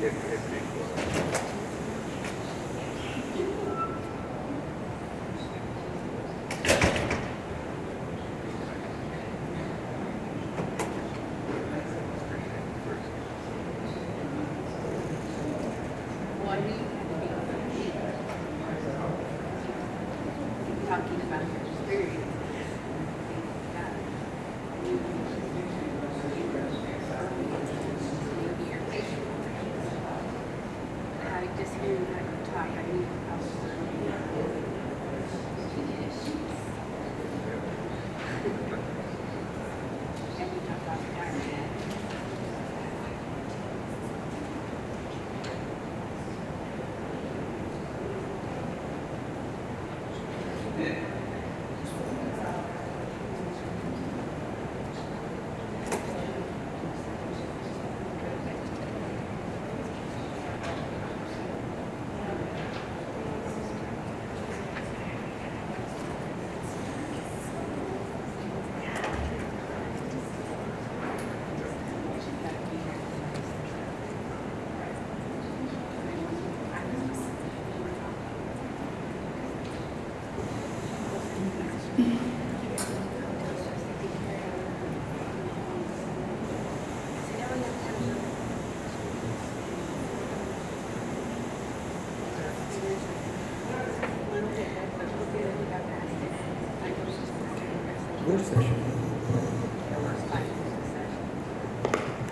Talking about your experience. I just hear that talk. I need and we talk about retirement.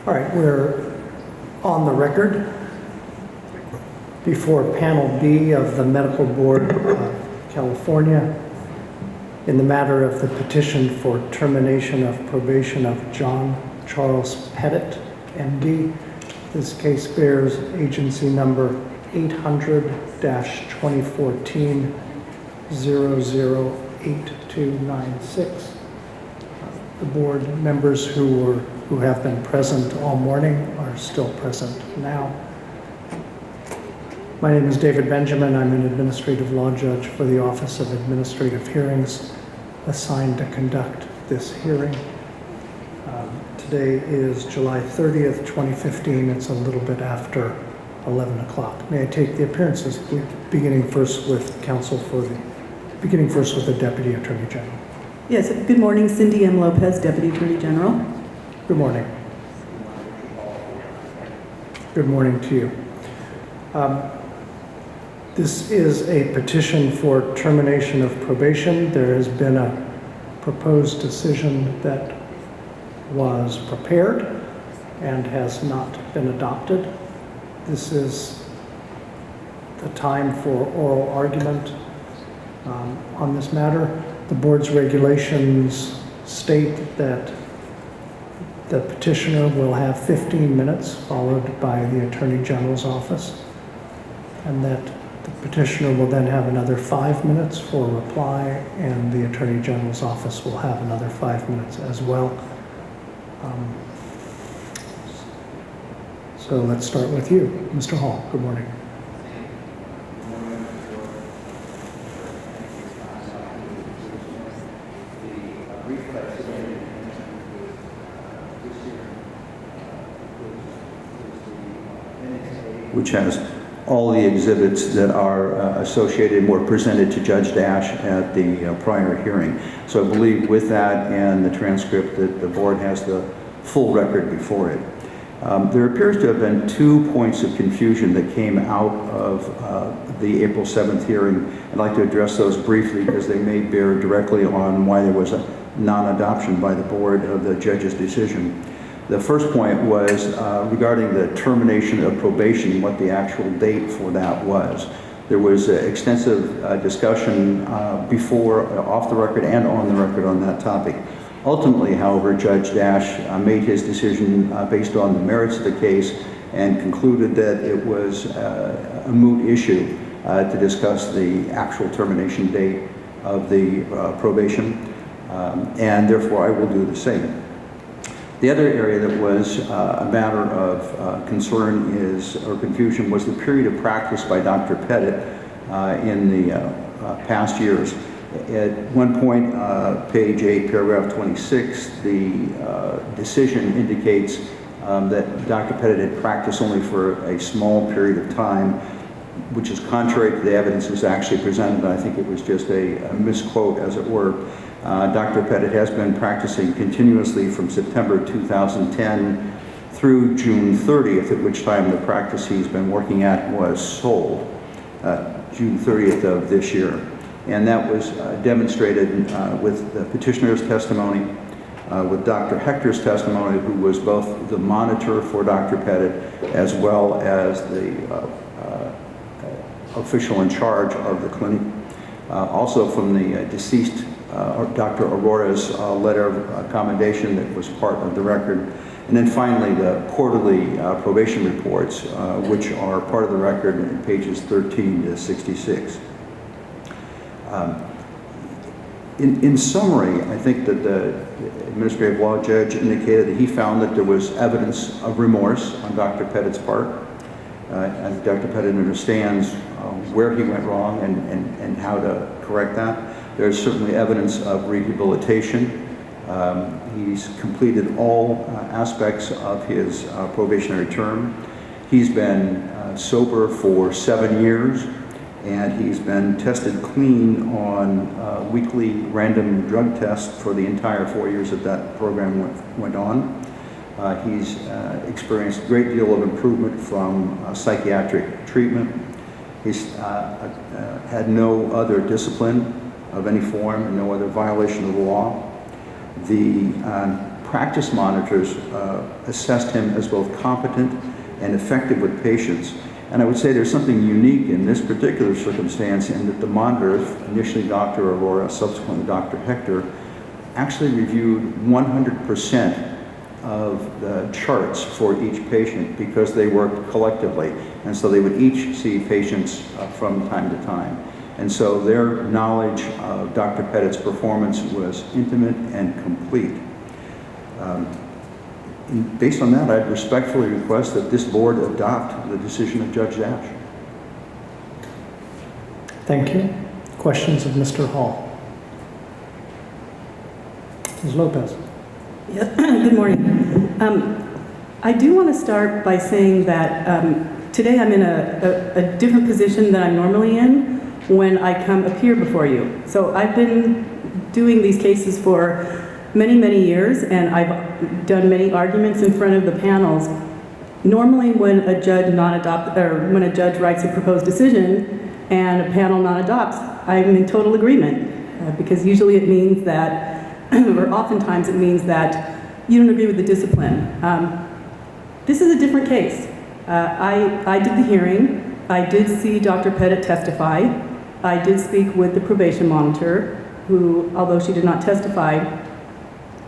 All right, we're on the record before Panel B of the Medical Board of California in the matter of the petition for termination of probation of John Charles Pettit, MD. This case bears agency number 800-2014-008296. The board members who have been present all morning are still present now. My name is David Benjamin. I'm an administrative law judge for the Office of Administrative Hearings, assigned to conduct this hearing. Today is July 30th, 2015. It's a little bit after 11 o'clock. May I take the appearances, beginning first with the Deputy Attorney General. Yes, good morning, Cindy M. Lopez, Deputy Attorney General. Good morning. Good morning to you. This is a petition for termination of probation. There has been a proposed decision that was prepared and has not been adopted. This is the time for oral argument on this matter. The board's regulations state that the petitioner will have 15 minutes, followed by the Attorney General's office, and that the petitioner will then have another 5 minutes for reply, and the Attorney General's office will have another 5 minutes as well. So let's start with you, Mr. Hall. Good morning. Which has all the exhibits that are associated and were presented to Judge Dash at the prior hearing. So I believe with that and the transcript that the board has the full record before it. There appears to have been 2 points of confusion that came out of the April 7th hearing. I'd like to address those briefly because they may bear directly on why there was a non-adoption by the board of the judge's decision. The first point was regarding the termination of probation, what the actual date for that was. There was extensive discussion before, off the record and on the record on that topic. Ultimately, however, Judge Dash made his decision based on the merits of the case and concluded that it was a moot issue to discuss the actual termination date of the probation, and therefore I will do the same. The other area that was a matter of concern or confusion was the period of practice by Dr. Pettit in the past years. At one point, page 8, paragraph 26, the decision indicates that Dr. Pettit had practiced only for a small period of time, which is contrary to the evidence that was actually presented. I think it was just a misquote, as it were. Dr. Pettit has been practicing continuously from September 2010 through June 30th, at which time the practice he's been working at was sold, June 30th of this year. And that was demonstrated with the petitioner's testimony, with Dr. Hector's testimony, who was both the monitor for Dr. Pettit as well as the official in charge of the clinic. Also from the deceased Dr. Aurora's letter of commendation that was part of the record. And then finally, the quarterly probation reports, which are part of the record in pages 13 to 66. In summary, I think that the administrative law judge indicated that he found that there was evidence of remorse on Dr. Pettit's part. As Dr. Pettit understands where he went wrong and how to correct that. There's certainly evidence of rehabilitation. He's completed all aspects of his probationary term. He's been sober for 7 years, and he's been tested clean on weekly random drug tests for the entire 4 years that program went on. He's experienced a great deal of improvement from psychiatric treatment. He's had no other discipline of any form and no other violation of the law. The practice monitors assessed him as both competent and effective with patients. And I would say there's something unique in this particular circumstance in that the monitors, initially Dr. Aurora, subsequently Dr. Hector, actually reviewed 100% of the charts for each patient because they worked collectively. And so they would each see patients from time to time. And so their knowledge of Dr. Pettit's performance was intimate and complete. Based on that, I'd respectfully request that this board adopt the decision of Judge Dash. Thank you. Questions of Mr. Hall? Ms. Lopez. Yeah. Good morning. I do want to start by saying that today I'm in a different position than I'm normally in when I come appear before you. So I've been doing these cases for many, many years, and I've done many arguments in front of the panels. Normally when a judge when a judge writes a proposed decision and a panel non-adopts, I'm in total agreement, because usually it means that, or oftentimes it means that you don't agree with the discipline. This is a different case. I did the hearing. I did see Dr. Pettit testify. I did speak with the probation monitor, who, although she did not testify,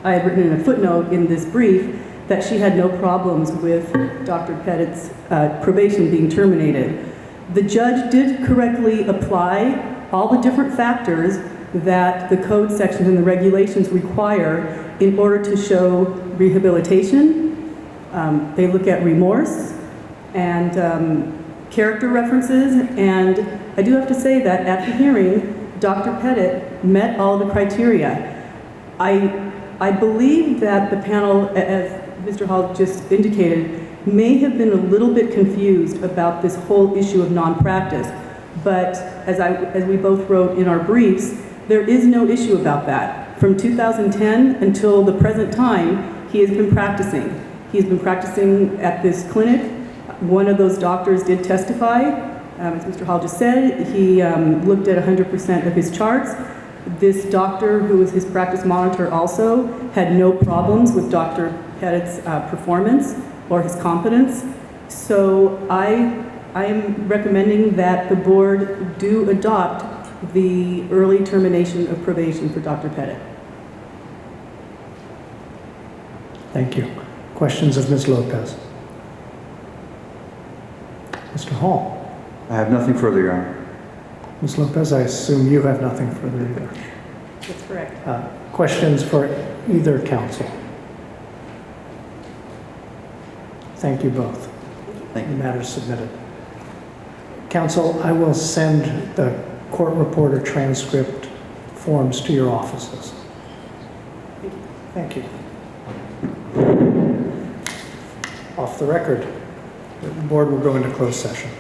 I had written in a footnote in this brief that she had no problems with Dr. Pettit's probation being terminated. The judge did correctly apply all the different factors that the code sections and the regulations require in order to show rehabilitation. They look at remorse and character references, and I do have to say that at the hearing, Dr. Pettit met all the criteria. I believe that the panel, as Mr. Hall just indicated, may have been a little bit confused about this whole issue of non-practice, but as we both wrote in our briefs, there is no issue about that. From 2010 until the present time, he has been practicing. He's been practicing at this clinic. One of those doctors did testify. As Mr. Hall just said, he looked at 100% of his charts. This doctor, who was his practice monitor also, had no problems with Dr. Pettit's performance or his competence. So I am recommending that the board do adopt the early termination of probation for Dr. Pettit. Thank you. Questions of Ms. Lopez? Mr. Hall? I have nothing further, Your Honor. Ms. Lopez, I assume you have nothing further either. That's correct. Questions for either counsel? Thank you both. Thank The you. matter is submitted. Counsel, I will send the court reporter transcript forms to your offices. Thank you. off the record. The board will go into closed session.